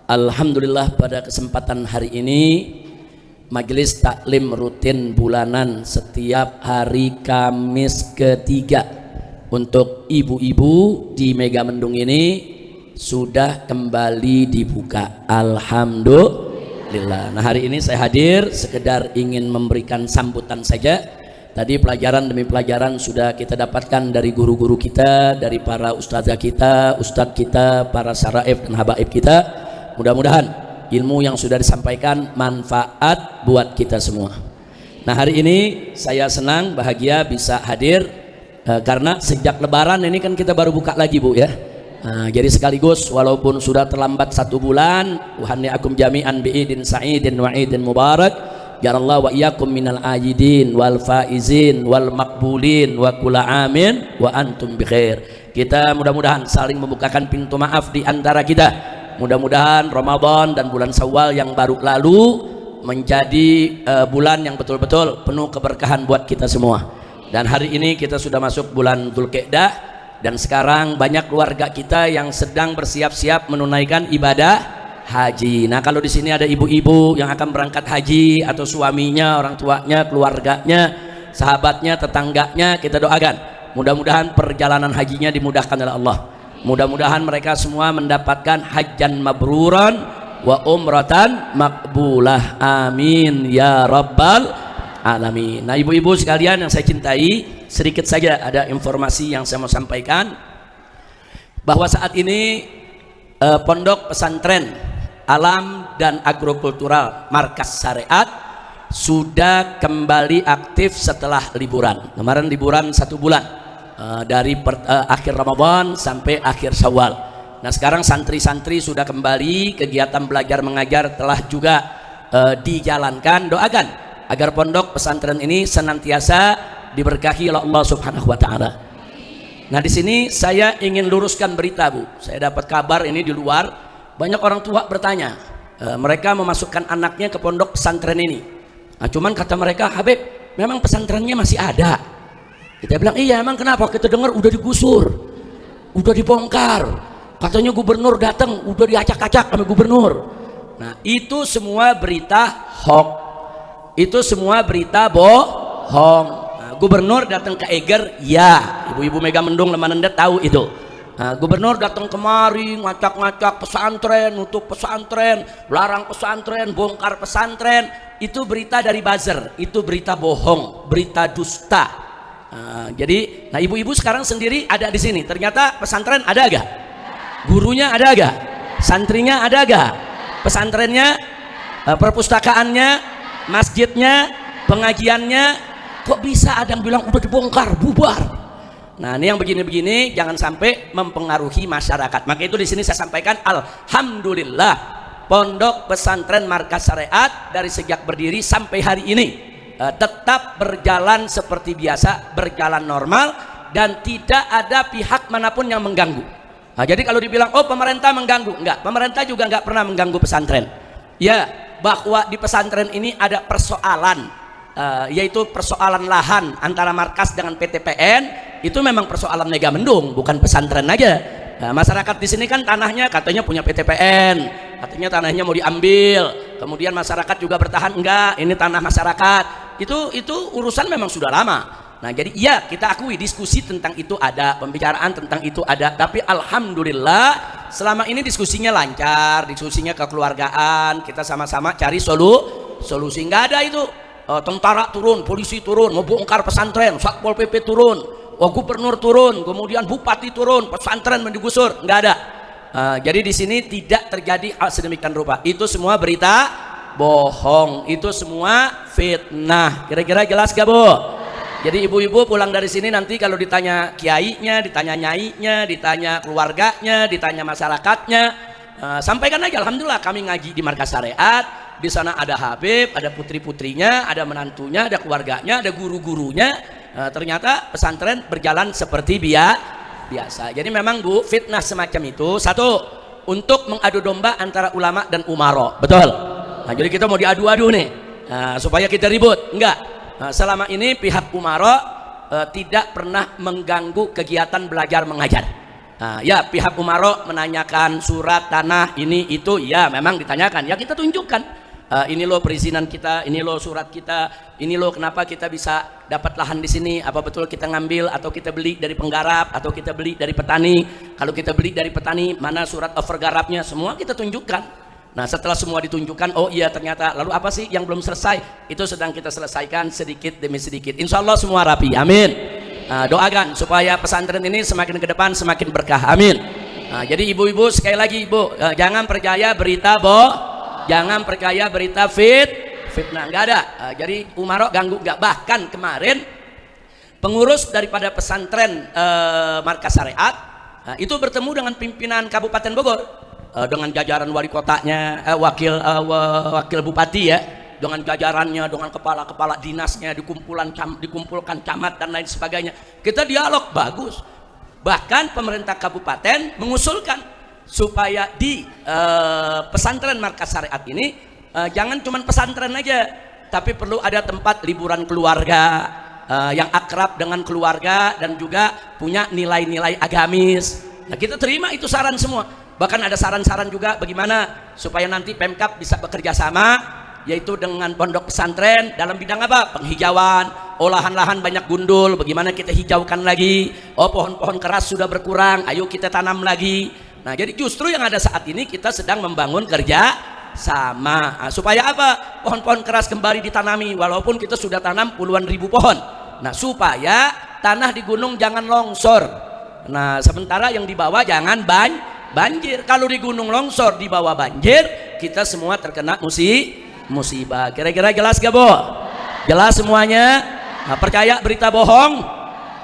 Alhamdulillah pada kesempatan hari ini majelis taklim rutin bulanan setiap hari Kamis ketiga untuk ibu-ibu di Megamendung ini sudah kembali dibuka. Alhamdulillah. Nah, hari ini saya hadir sekedar ingin memberikan sambutan saja. Tadi pelajaran demi pelajaran sudah kita dapatkan dari guru-guru kita, dari para ustazah kita, ustadz kita, para saraif dan habaib kita. Mudah-mudahan ilmu yang sudah disampaikan manfaat buat kita semua. Nah, hari ini saya senang bahagia bisa hadir karena sejak lebaran ini kan kita baru buka lagi, Bu, ya. Jadi sekaligus walaupun sudah terlambat 1 bulan, uhanni'akum jami'an bi'idin sa'idin wa'idin mubarak, jarallahu wa iyyakum minal ayidin wal faizin wal makbulin wa kula amin wa antum bikhair. Kita mudah-mudahan saling membukakan pintu maaf di antara kita. Mudah-mudahan Ramadan dan bulan Syawal yang baru lalu menjadi bulan yang betul-betul penuh keberkahan buat kita semua. Dan hari ini kita sudah masuk bulan Dzulqa'dah dan sekarang banyak keluarga kita yang sedang bersiap-siap menunaikan ibadah haji. Nah, kalau di sini ada ibu-ibu yang akan berangkat haji atau suaminya, orang tuanya, keluarganya, sahabatnya, tetangganya, kita doakan mudah-mudahan perjalanan hajinya dimudahkan oleh Allah. Mudah-mudahan mereka semua mendapatkan hajjan mabruran wa umratan makbulah, amin ya rabbal alamin. Nah, ibu-ibu sekalian yang saya cintai, sedikit saja ada informasi yang saya mau sampaikan bahwa saat ini Pondok Pesantren Alam dan Agrokultural Markas Syariat sudah kembali aktif setelah liburan. Kemarin liburan 1 bulan, dari akhir Ramadan sampai akhir Syawal. Nah, sekarang santri-santri sudah kembali, kegiatan belajar mengajar telah juga dijalankan. Doakan agar pondok pesantren ini senantiasa diberkahi oleh Allah Subhanahu wa taala. Nah, di sini saya ingin luruskan berita, Bu. Saya dapat kabar ini di luar, banyak orang tua bertanya, mereka memasukkan anaknya ke pondok pesantren ini. Nah, cuman kata mereka, Habib, memang pesantrennya masih ada. Kita bilang, iya, emang kenapa? Kita dengar udah digusur, udah dibongkar, katanya gubernur datang, udah diacak-acak sama gubernur. Nah, itu semua berita hoax, itu semua berita bohong. Nah, gubernur datang ke Eger, ya, ibu-ibu Megamendung Lemanendet tahu itu. Nah, gubernur datang kemari, ngacak-ngacak pesantren, nutup pesantren, larang pesantren, bongkar pesantren. Itu berita dari buzzer, itu berita bohong, berita dusta. Jadi, nah, ibu-ibu sekarang sendiri ada di sini. Ternyata pesantren ada agak? Gurunya ada agak? Santrinya ada agak? Pesantrennya, perpustakaannya, masjidnya, pengajiannya, kok bisa ada yang bilang udah dibongkar, bubar? Nah, ini yang begini-begini jangan sampai mempengaruhi masyarakat. Maka itu di sini saya sampaikan, alhamdulillah, Pondok Pesantren Markas Syariat dari sejak berdiri sampai hari ini tetap berjalan seperti biasa, berjalan normal, dan tidak ada pihak manapun yang mengganggu. Nah, jadi kalau dibilang, oh, pemerintah mengganggu, enggak, pemerintah juga enggak pernah mengganggu pesantren. Ya, bahwa di pesantren ini ada persoalan, yaitu persoalan lahan antara markas dengan PTPN, itu memang persoalan Megamendung, bukan pesantren aja. Nah, masyarakat di sini kan tanahnya katanya punya PTPN, katanya tanahnya mau diambil, kemudian masyarakat juga bertahan, enggak, ini tanah masyarakat. Itu urusan memang sudah lama. Nah, jadi iya, kita akui diskusi tentang itu ada, pembicaraan tentang itu ada, tapi alhamdulillah selama ini diskusinya lancar, diskusinya kekeluargaan, kita sama-sama cari solusi. Nggak ada itu tentara turun, polisi turun, mau bongkar pesantren, Satpol PP turun, gubernur turun, kemudian bupati turun, pesantren mendigusur, nggak ada. Jadi di sini tidak terjadi hal sedemikian rupa. Itu semua berita bohong, itu semua fitnah. Kira-kira jelas gak, Bu? Jadi ibu-ibu pulang dari sini nanti kalau ditanya kiainya, ditanya nyainya, ditanya keluarganya, ditanya masyarakatnya, sampaikan aja, alhamdulillah kami ngaji di Markas Syariat, di sana ada Habib, ada putri-putrinya, ada menantunya, ada keluarganya, ada guru-gurunya. Ternyata pesantren berjalan seperti biasa. Jadi memang, Bu, fitnah semacam itu satu untuk mengadu domba antara ulama dan umaro, betul? Nah, jadi kita mau diadu-adu nih, supaya kita ribut, enggak. Nah, selama ini pihak umaro tidak pernah mengganggu kegiatan belajar mengajar. Ya pihak Umaro menanyakan surat tanah ini itu, ya memang ditanyakan, ya kita tunjukkan. Ini loh perizinan kita, ini loh surat kita, ini loh kenapa kita bisa dapat lahan di sini, apa betul kita ngambil atau kita beli dari penggarap atau kita beli dari petani. Kalau kita beli dari petani, mana surat overgarapnya, semua kita tunjukkan. Nah setelah semua ditunjukkan, oh iya ternyata, lalu apa sih yang belum selesai? Itu sedang kita selesaikan sedikit demi sedikit. Insya Allah semua rapi, amin. Doakan supaya pesantren ini semakin ke depan semakin berkah, amin. Jadi ibu-ibu sekali lagi ibu, jangan percaya berita jangan percaya berita fitnah, nggak ada. Jadi Umaro ganggu nggak. Bahkan kemarin pengurus daripada pesantren Markas Syariat itu bertemu dengan pimpinan Kabupaten Bogor, dengan jajaran wali kotanya, wakil bupati ya, dengan jajarannya, dengan kepala-kepala dinasnya, dikumpulkan camat dan lain sebagainya. Kita dialog bagus. Bahkan pemerintah kabupaten mengusulkan supaya di pesantren Markas Syariat ini jangan cuma pesantren aja, tapi perlu ada tempat liburan keluarga yang akrab dengan keluarga dan juga punya nilai-nilai agamis. Nah kita terima itu saran semua. Bahkan ada saran-saran juga bagaimana supaya nanti Pemkab bisa bekerja sama, yaitu dengan pondok pesantren dalam bidang apa? Penghijauan. Olahan lahan banyak gundul, bagaimana kita hijaukan lagi. Oh pohon-pohon keras sudah berkurang, ayo kita tanam lagi. Nah jadi justru yang ada saat ini kita sedang membangun kerja sama, supaya apa? Pohon-pohon keras kembali ditanami, walaupun kita sudah tanam puluhan ribu pohon. Nah supaya tanah di gunung jangan longsor. Nah sementara yang di bawah jangan banjir. Kalau di gunung longsor, di bawah banjir, kita semua terkena musibah. Kira-kira jelas gak, Bo? Jelas semuanya? Percaya berita bohong?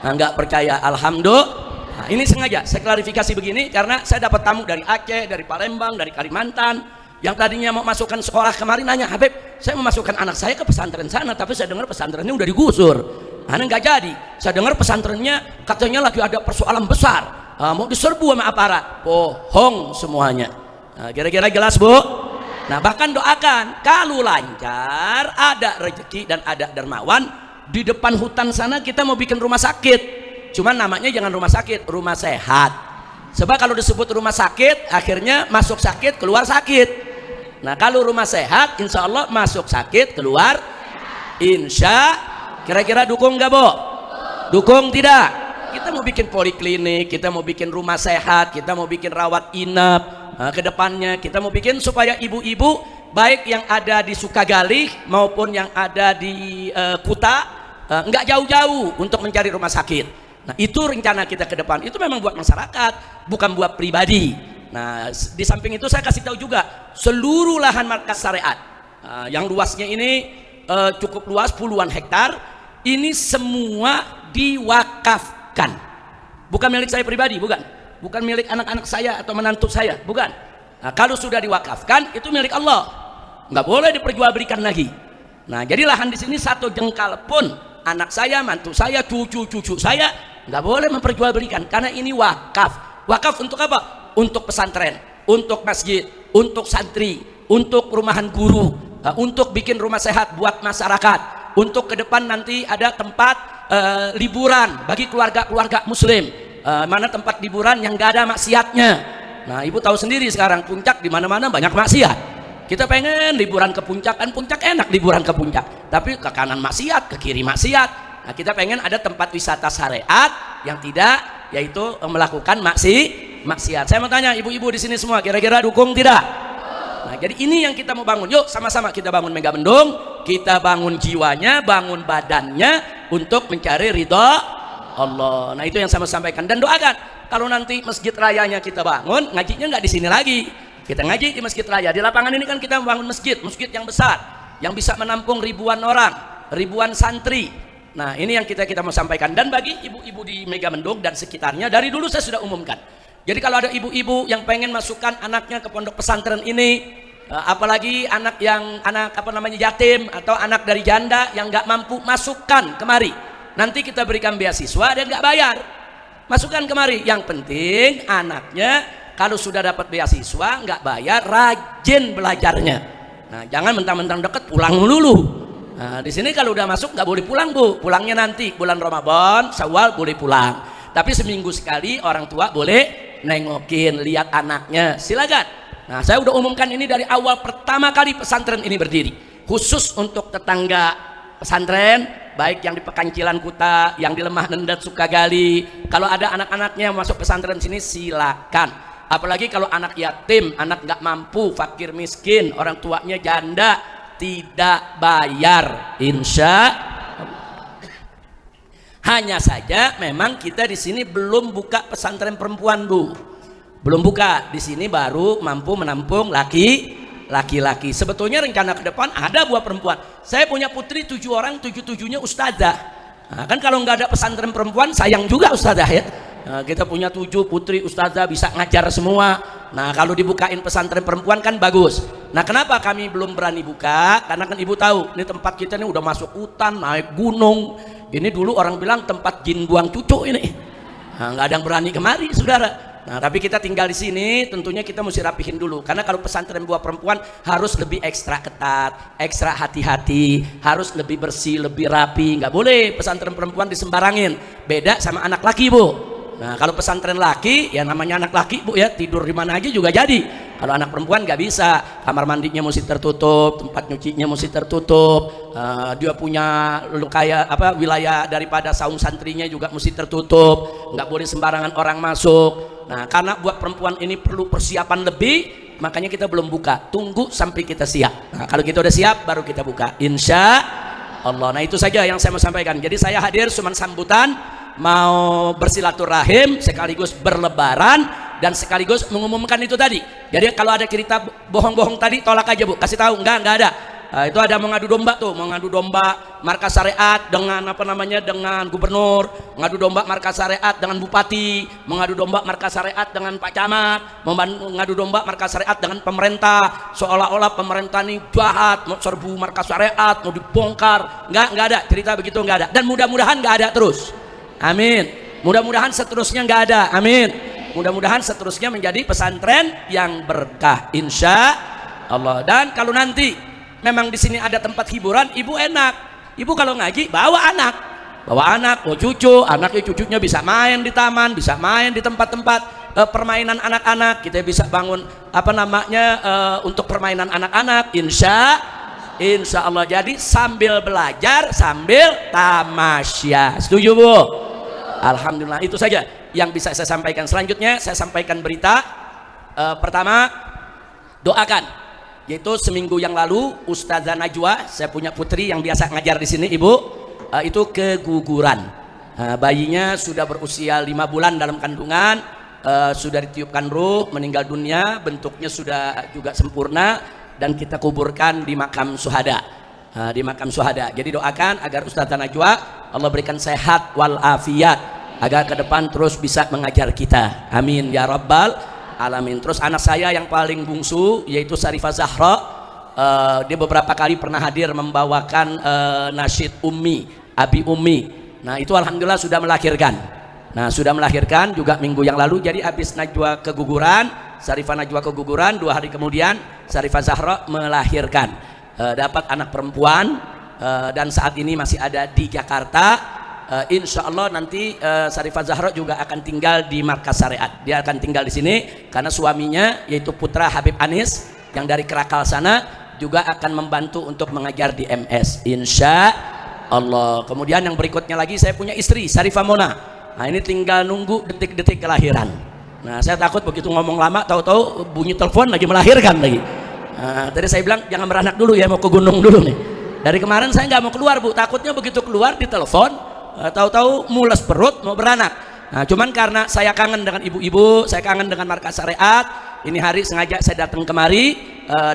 Nggak percaya, alhamdulillah. Nah, ini sengaja saya klarifikasi begini karena saya dapat tamu dari Aceh, dari Palembang, dari Kalimantan yang tadinya mau masukkan sekolah kemarin nanya, Habib, saya mau masukkan anak saya ke pesantren sana, tapi saya dengar pesantrennya udah digusur. Nggak jadi. Saya dengar pesantrennya katanya lagi ada persoalan besar, mau diserbu sama aparat. Bohong semuanya. Kira-kira jelas, Bu? Nah bahkan doakan kalau lancar, ada rezeki dan ada dermawan, di depan hutan sana kita mau bikin rumah sakit. Cuman namanya jangan rumah sakit, rumah sehat. Sebab kalau disebut rumah sakit, akhirnya masuk sakit, keluar sakit. Nah kalau rumah sehat, insya Allah masuk sakit, keluar insya. Kira-kira dukung nggak, Bo? Dukung tidak? Kita mau bikin poliklinik, kita mau bikin rumah sehat, kita mau bikin rawat inap. Ke depannya kita mau bikin supaya ibu-ibu baik yang ada di Sukagali maupun yang ada di Kuta nggak jauh-jauh untuk mencari rumah sakit. Nah itu rencana kita ke depan, itu memang buat masyarakat, bukan buat pribadi. Nah di samping itu saya kasih tahu juga seluruh lahan Markas Syariat yang luasnya ini cukup luas, puluhan hektar, ini semua diwakafkan. Bukan milik saya pribadi, bukan milik anak-anak saya atau menantu saya, bukan. Nah, kalau sudah diwakafkan itu milik Allah, nggak boleh diperjualbelikan lagi. Nah jadi lahan di sini satu jengkal pun anak saya, mantu saya, cucu saya nggak boleh memperjualbelikan karena ini wakaf. Wakaf untuk apa? Untuk pesantren, untuk masjid, untuk santri, untuk rumahan guru, untuk bikin rumah sehat buat masyarakat, untuk ke depan nanti ada tempat liburan bagi keluarga-keluarga muslim. Mana tempat liburan yang nggak ada maksiatnya. Nah ibu tahu sendiri sekarang puncak di mana-mana banyak maksiat. Kita pengen liburan ke puncak, kan puncak enak liburan ke puncak, tapi ke kanan maksiat, ke kiri maksiat. Nah kita pengen ada tempat wisata syariat yang tidak, yaitu melakukan maksiat. Saya mau tanya ibu-ibu di sini semua, kira-kira dukung tidak? Nah jadi ini yang kita mau bangun. Yuk sama-sama kita bangun Megabendung, kita bangun jiwanya, bangun badannya untuk mencari ridha Allah. Nah itu yang saya mau sampaikan, dan doakan kalau nanti masjid rayanya kita bangun, ngajinya nggak di sini lagi, kita ngaji di masjid raya. Di lapangan ini kan kita membangun masjid yang besar yang bisa menampung ribuan orang, ribuan santri. Nah ini yang kita mau sampaikan. Dan bagi ibu-ibu di Megamendung dan sekitarnya, dari dulu saya sudah umumkan, jadi kalau ada ibu-ibu yang pengen masukkan anaknya ke pondok pesantren ini, apalagi anak yatim atau anak dari janda yang nggak mampu, masukkan kemari. Nanti kita berikan beasiswa dan nggak bayar, masukkan kemari. Yang penting anaknya kalau sudah dapat beasiswa nggak bayar, rajin belajarnya. Nah jangan mentang-mentang deket pulang dulu. Nah di sini kalau udah masuk nggak boleh pulang, Bu. Pulangnya nanti bulan Ramadan, Syawal boleh pulang. Tapi seminggu sekali orang tua boleh nengokin, lihat anaknya, silakan. Nah, saya udah umumkan ini dari awal pertama kali pesantren ini berdiri, khusus untuk tetangga pesantren, baik yang di Pekancilan Kuta, yang di Lemah Nendat Sukagali. Kalau ada anak-anaknya masuk pesantren sini silakan. Apalagi kalau anak yatim, anak nggak mampu, fakir miskin, orang tuanya janda, tidak bayar, insya Allah. Hanya saja memang kita di sini belum buka pesantren perempuan, Bu. Belum buka. Di sini baru mampu menampung laki-laki. Sebetulnya rencana ke depan ada buat perempuan. Saya punya putri 7 orang, 7-7-nya ustazah. Nah, kan kalau nggak ada pesantren perempuan sayang juga ustazah ya. Nah, kita punya 7 putri ustazah bisa ngajar semua. Nah, kalau dibukain pesantren perempuan kan bagus. Nah, kenapa kami belum berani buka? Karena kan ibu tahu, ini tempat kita ini udah masuk hutan, naik gunung. Ini dulu orang bilang tempat jin buang cucu ini. Nah, nggak ada yang berani kemari, saudara. Nah, tapi kita tinggal di sini, tentunya kita mesti rapihin dulu. Karena kalau pesantren buat perempuan harus lebih ekstra ketat, ekstra hati-hati, harus lebih bersih, lebih rapi. Nggak boleh pesantren perempuan disembarangin. Beda sama anak laki, Bu. Nah, kalau pesantren laki, ya namanya anak laki, Bu ya, tidur di mana aja juga jadi. Kalau anak perempuan nggak bisa, kamar mandinya mesti tertutup, tempat nyucinya mesti tertutup. Dia punya kayak apa wilayah daripada saung santrinya juga mesti tertutup. Nggak boleh sembarangan orang masuk. Nah, karena buat perempuan ini perlu persiapan lebih, makanya kita belum buka. Tunggu sampai kita siap. Nah, kalau kita udah siap, baru kita buka. Insya Allah. Nah, itu saja yang saya mau sampaikan. Jadi saya hadir cuma sambutan, mau bersilaturahim, sekaligus berlebaran, dan sekaligus mengumumkan itu tadi. Jadi kalau ada cerita bohong-bohong tadi, tolak aja, Bu. Kasih tahu, enggak ada. Nah, itu ada mengadu domba tuh, mengadu domba markas syariat dengan apa namanya, dengan gubernur, mengadu domba markas syariat dengan bupati, mengadu domba markas syariat dengan Pak Camat, mengadu domba markas syariat dengan pemerintah, seolah-olah pemerintah ini jahat, mau serbu markas syariat, mau dibongkar. Enggak ada cerita begitu, enggak ada. Dan mudah-mudahan enggak ada terus. Amin. Mudah-mudahan seterusnya enggak ada. Amin. Mudah-mudahan seterusnya menjadi pesantren yang berkah, insya Allah. Dan kalau nanti memang di sini ada tempat hiburan, ibu enak. Ibu kalau ngaji bawa anak, oh cucu, anaknya cucunya bisa main di taman, bisa main di tempat-tempat permainan anak-anak. Kita bisa bangun apa namanya untuk permainan anak-anak, insya Allah. Jadi sambil belajar, sambil tamasya. Setuju, Bu? Alhamdulillah. Itu saja yang bisa saya sampaikan. Selanjutnya saya sampaikan berita. Pertama, doakan, yaitu seminggu yang lalu Ustazah Najwa, saya punya putri yang biasa ngajar di sini, Ibu, itu keguguran. Bayinya sudah berusia 5 bulan dalam kandungan, sudah ditiupkan ruh, meninggal dunia, bentuknya sudah juga sempurna, dan kita kuburkan di makam syuhada. Di makam syuhada. Jadi doakan agar Ustazah Najwa Allah berikan sehat walafiat, agar ke depan terus bisa mengajar kita. Amin ya rabbal alamin. Terus anak saya yang paling bungsu yaitu Sarifah Zahra, dia beberapa kali pernah hadir membawakan nasyid Ummi, Abi Ummi. Nah, itu alhamdulillah sudah melahirkan. Nah, sudah melahirkan juga minggu yang lalu. Jadi habis Najwa keguguran, Sarifah Najwa keguguran, 2 hari kemudian Sarifah Zahra melahirkan, dapat anak perempuan, dan saat ini masih ada di Jakarta. Insya Allah nanti Sarifah Zahra juga akan tinggal di markas syariat. Dia akan tinggal di sini karena suaminya yaitu putra Habib Anis yang dari Kerakal sana juga akan membantu untuk mengajar di MS, insya Allah. Kemudian yang berikutnya lagi, saya punya istri Sarifah Mona. Nah, ini tinggal nunggu detik-detik kelahiran. Nah, saya takut begitu ngomong lama tahu-tahu bunyi telepon lagi melahirkan lagi. Nah, tadi saya bilang jangan beranak dulu ya, mau ke gunung dulu nih. Dari kemarin saya nggak mau keluar, Bu, takutnya begitu keluar ditelepon tahu-tahu mules perut mau beranak. Nah, cuman karena saya kangen dengan ibu-ibu, saya kangen dengan markas syariat, ini hari sengaja saya datang kemari,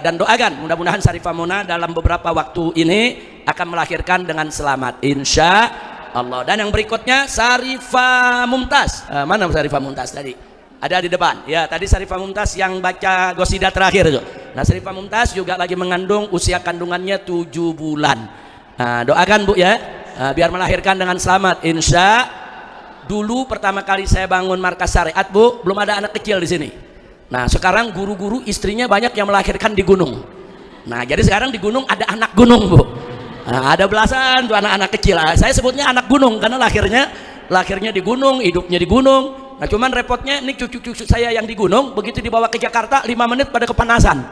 dan doakan mudah-mudahan Sarifah Mona dalam beberapa waktu ini akan melahirkan dengan selamat, insya Allah. Dan yang berikutnya Sarifah Mumtaz. Mana Sarifah Mumtaz tadi? Ada di depan. Ya, tadi Sarifah Mumtaz yang baca gosida terakhir itu. Nah, Sarifah Mumtaz juga lagi mengandung, usia kandungannya 7 bulan. Nah, doakan, Bu ya, biar melahirkan dengan selamat, insya. Dulu pertama kali saya bangun markas syariat, Bu, belum ada anak kecil di sini. Nah, sekarang guru-guru istrinya banyak yang melahirkan di gunung. Nah, jadi sekarang di gunung ada anak gunung, Bu. Nah, ada belasan tuh anak-anak kecil. Saya sebutnya anak gunung karena lahirnya di gunung, hidupnya di gunung. Nah cuman repotnya ini cucu-cucu saya yang di gunung, begitu dibawa ke Jakarta 5 menit pada kepanasan.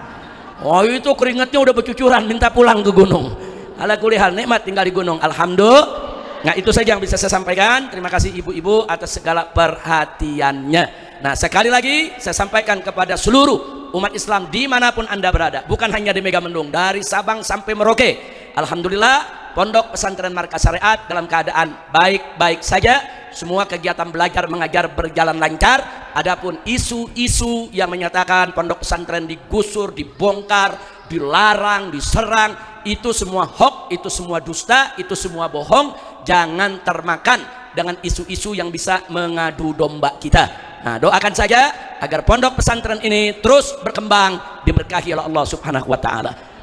Oh itu keringatnya udah bercucuran, minta pulang ke gunung. Ala kulihal nikmat tinggal di gunung, alhamdulillah. Nah itu saja yang bisa saya sampaikan. Terima kasih ibu-ibu atas segala perhatiannya. Nah sekali lagi saya sampaikan kepada seluruh umat Islam dimanapun anda berada, bukan hanya di Megamendung, dari Sabang sampai Merauke, alhamdulillah Pondok Pesantren Markas Syariat dalam keadaan baik-baik saja. Semua kegiatan belajar mengajar berjalan lancar. Adapun isu-isu yang menyatakan pondok pesantren digusur, dibongkar, dilarang, diserang, itu semua hoax, itu semua dusta, itu semua bohong. Jangan termakan dengan isu-isu yang bisa mengadu domba kita. Nah, doakan saja agar pondok pesantren ini terus berkembang, diberkahi oleh Allah Subhanahu wa taala.